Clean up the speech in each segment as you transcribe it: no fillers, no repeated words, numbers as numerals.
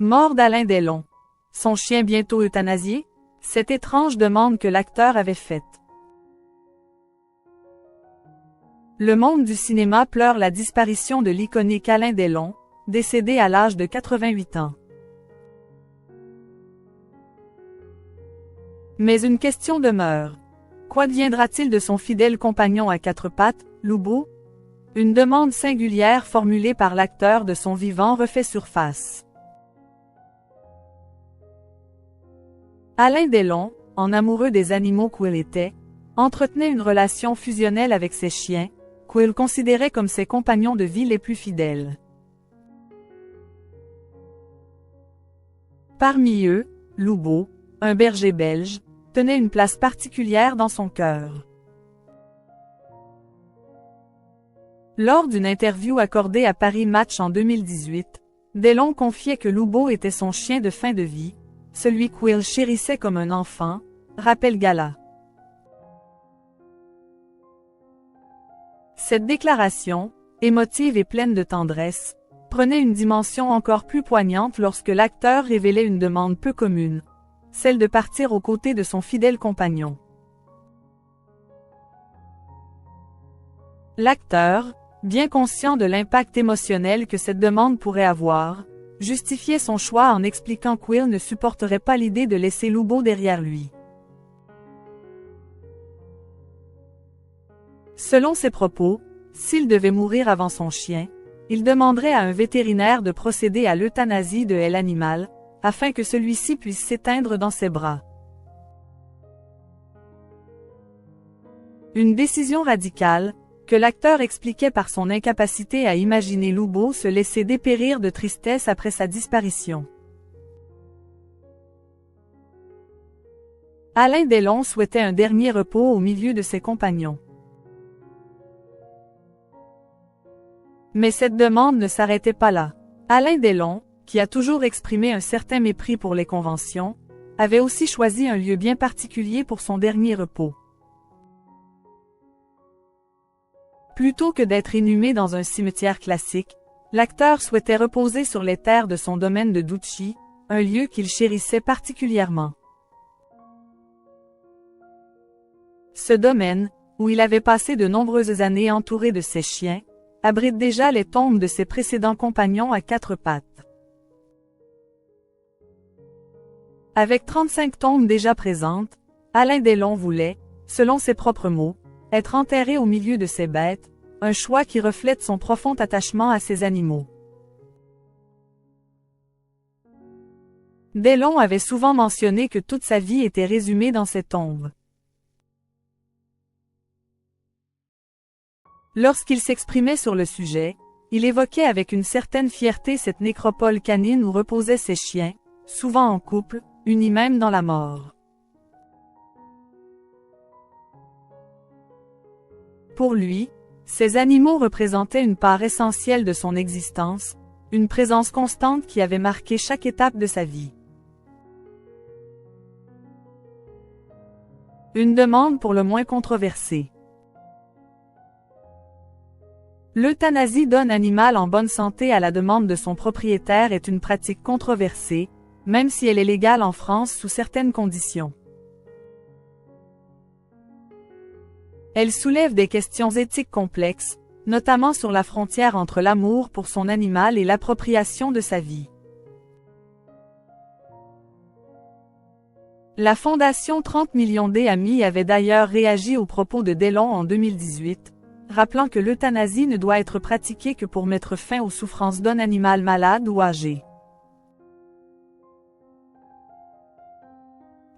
Mort d'Alain Delon. Son chien bientôt euthanasié? Cette étrange demande que l'acteur avait faite. Le monde du cinéma pleure la disparition de l'iconique Alain Delon, décédé à l'âge de 88 ans. Mais une question demeure. Qu'adviendra-t-il de son fidèle compagnon à quatre pattes, Loubo? Une demande singulière formulée par l'acteur de son vivant refait surface. Alain Delon, en amoureux des animaux qu'il était, entretenait une relation fusionnelle avec ses chiens, qu'il considérait comme ses compagnons de vie les plus fidèles. Parmi eux, Loubo, un berger belge, tenait une place particulière dans son cœur. Lors d'une interview accordée à Paris Match en 2018, Delon confiait que Loubo était son chien de fin de vie, celui qu'il chérissait comme un enfant, rappelle Gala. Cette déclaration, émotive et pleine de tendresse, prenait une dimension encore plus poignante lorsque l'acteur révélait une demande peu commune, celle de partir aux côtés de son fidèle compagnon. L'acteur, bien conscient de l'impact émotionnel que cette demande pourrait avoir, justifiait son choix en expliquant qu'il ne supporterait pas l'idée de laisser Loubo derrière lui. Selon ses propos, s'il devait mourir avant son chien, il demanderait à un vétérinaire de procéder à l'euthanasie de l'animal, afin que celui-ci puisse s'éteindre dans ses bras. Une décision radicale, que l'acteur expliquait par son incapacité à imaginer Loubo se laisser dépérir de tristesse après sa disparition. Alain Delon souhaitait un dernier repos au milieu de ses compagnons. Mais cette demande ne s'arrêtait pas là. Alain Delon, qui a toujours exprimé un certain mépris pour les conventions, avait aussi choisi un lieu bien particulier pour son dernier repos. Plutôt que d'être inhumé dans un cimetière classique, l'acteur souhaitait reposer sur les terres de son domaine de Douchy, un lieu qu'il chérissait particulièrement. Ce domaine, où il avait passé de nombreuses années entouré de ses chiens, abrite déjà les tombes de ses précédents compagnons à quatre pattes. Avec 35 tombes déjà présentes, Alain Delon voulait, selon ses propres mots, être enterré au milieu de ses bêtes, un choix qui reflète son profond attachement à ses animaux. Delon avait souvent mentionné que toute sa vie était résumée dans ses tombes. Lorsqu'il s'exprimait sur le sujet, il évoquait avec une certaine fierté cette nécropole canine où reposaient ses chiens, souvent en couple, unis même dans la mort. Pour lui, ces animaux représentaient une part essentielle de son existence, une présence constante qui avait marqué chaque étape de sa vie. Une demande pour le moins controversée. L'euthanasie d'un animal en bonne santé à la demande de son propriétaire est une pratique controversée, même si elle est légale en France sous certaines conditions. Elle soulève des questions éthiques complexes, notamment sur la frontière entre l'amour pour son animal et l'appropriation de sa vie. La fondation 30 millions d'amis avait d'ailleurs réagi aux propos de Delon en 2018, rappelant que l'euthanasie ne doit être pratiquée que pour mettre fin aux souffrances d'un animal malade ou âgé.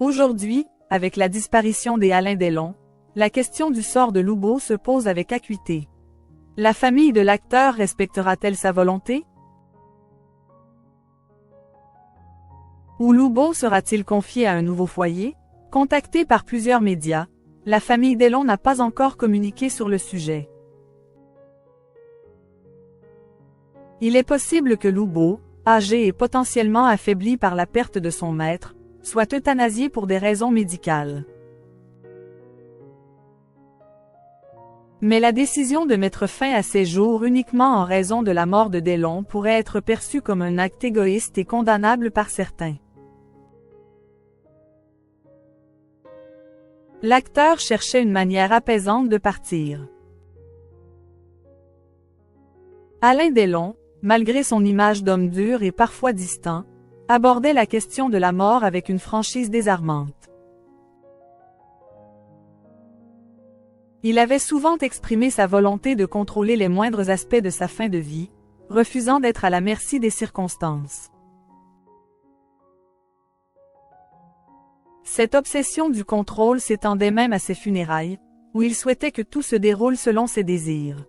Aujourd'hui, avec la disparition des Alain Delon, la question du sort de Loubo se pose avec acuité. La famille de l'acteur respectera-t-elle sa volonté? Ou Loubo sera-t-il confié à un nouveau foyer? Contacté par plusieurs médias, la famille Delon n'a pas encore communiqué sur le sujet. Il est possible que Loubo, âgé et potentiellement affaibli par la perte de son maître, soit euthanasié pour des raisons médicales. Mais la décision de mettre fin à ses jours uniquement en raison de la mort de Delon pourrait être perçue comme un acte égoïste et condamnable par certains. L'acteur cherchait une manière apaisante de partir. Alain Delon, malgré son image d'homme dur et parfois distant, abordait la question de la mort avec une franchise désarmante. Il avait souvent exprimé sa volonté de contrôler les moindres aspects de sa fin de vie, refusant d'être à la merci des circonstances. Cette obsession du contrôle s'étendait même à ses funérailles, où il souhaitait que tout se déroule selon ses désirs.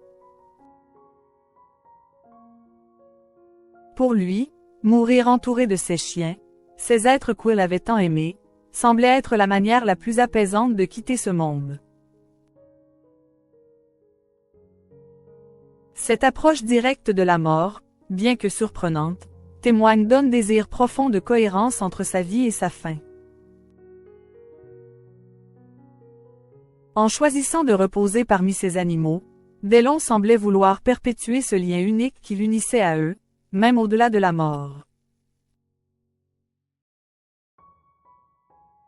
Pour lui, mourir entouré de ses chiens, ces êtres qu'il avait tant aimés, semblait être la manière la plus apaisante de quitter ce monde. Cette approche directe de la mort, bien que surprenante, témoigne d'un désir profond de cohérence entre sa vie et sa fin. En choisissant de reposer parmi ces animaux, Delon semblait vouloir perpétuer ce lien unique qui l'unissait à eux, même au-delà de la mort.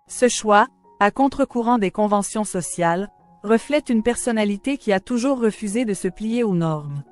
Ce choix, à contre-courant des conventions sociales, reflète une personnalité qui a toujours refusé de se plier aux normes.